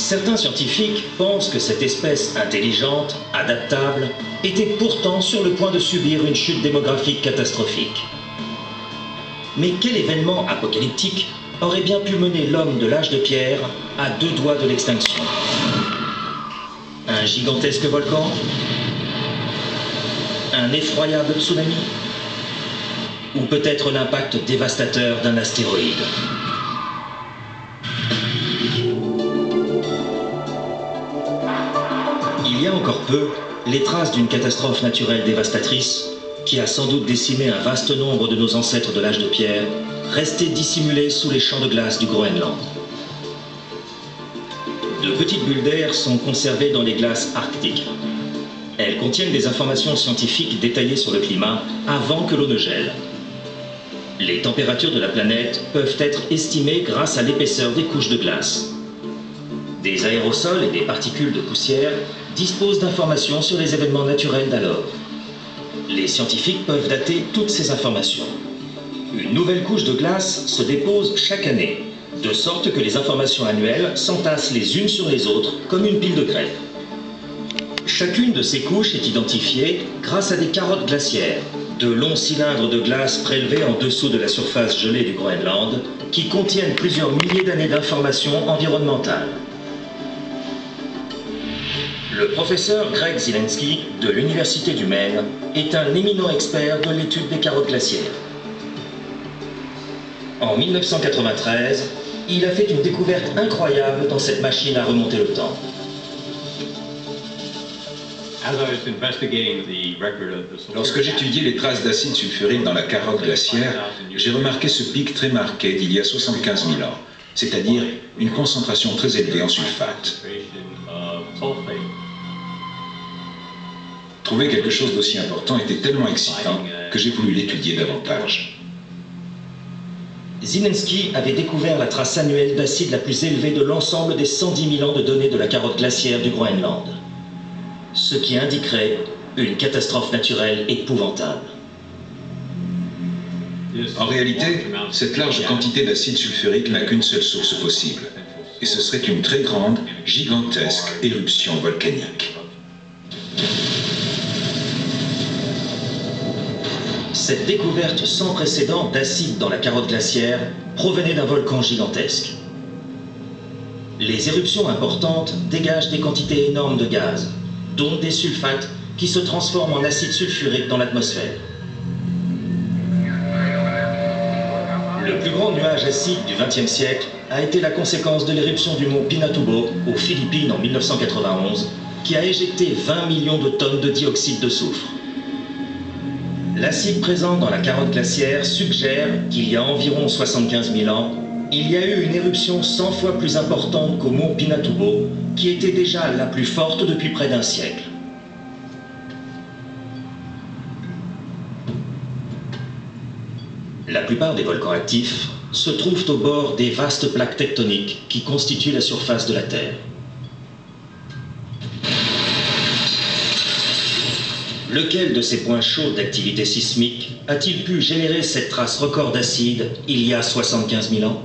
Certains scientifiques pensent que cette espèce intelligente, adaptable, était pourtant sur le point de subir une chute démographique catastrophique. Mais quel événement apocalyptique aurait bien pu mener l'homme de l'âge de pierre à 2 doigts de l'extinction? Un gigantesque volcan? Un effroyable tsunami? Ou peut-être l'impact dévastateur d'un astéroïde? Il y a encore peu, les traces d'une catastrophe naturelle dévastatrice, qui a sans doute décimé un vaste nombre de nos ancêtres de l'âge de pierre, restaient dissimulées sous les champs de glace du Groenland. De petites bulles d'air sont conservées dans les glaces arctiques. Elles contiennent des informations scientifiques détaillées sur le climat avant que l'eau ne gèle. Les températures de la planète peuvent être estimées grâce à l'épaisseur des couches de glace. Des aérosols et des particules de poussière disposent d'informations sur les événements naturels d'alors. Les scientifiques peuvent dater toutes ces informations. Une nouvelle couche de glace se dépose chaque année, de sorte que les informations annuelles s'entassent les unes sur les autres comme une pile de crêpes. Chacune de ces couches est identifiée grâce à des carottes glaciaires, de longs cylindres de glace prélevés en dessous de la surface gelée du Groenland, qui contiennent plusieurs milliers d'années d'informations environnementales. Le professeur Greg Zielinski de l'Université du Maine est un éminent expert de l'étude des carottes glaciaires. En 1993, il a fait une découverte incroyable dans cette machine à remonter le temps. Lorsque j'étudiais les traces d'acide sulfurique dans la carotte glaciaire, j'ai remarqué ce pic très marqué d'il y a 75 000 ans, c'est-à-dire une concentration très élevée en sulfate. Trouver quelque chose d'aussi important était tellement excitant que j'ai voulu l'étudier davantage. Zielinski avait découvert la trace annuelle d'acide la plus élevée de l'ensemble des 110 000 ans de données de la carotte glaciaire du Groenland, ce qui indiquerait une catastrophe naturelle épouvantable. En réalité, cette large quantité d'acide sulfurique n'a qu'une seule source possible, et ce serait une très grande, gigantesque éruption volcanique. Cette découverte sans précédent d'acide dans la carotte glaciaire provenait d'un volcan gigantesque. Les éruptions importantes dégagent des quantités énormes de gaz, dont des sulfates qui se transforment en acide sulfurique dans l'atmosphère. Le plus grand nuage acide du XXe siècle a été la conséquence de l'éruption du mont Pinatubo aux Philippines en 1991, qui a éjecté 20 millions de tonnes de dioxyde de soufre. L'acide présent dans la carotte glaciaire suggère qu'il y a environ 75 000 ans, il y a eu une éruption 100 fois plus importante qu'au mont Pinatubo, qui était déjà la plus forte depuis près d'un siècle. La plupart des volcans actifs se trouvent au bord des vastes plaques tectoniques qui constituent la surface de la Terre. Lequel de ces points chauds d'activité sismique a-t-il pu générer cette trace record d'acide il y a 75 000 ans ?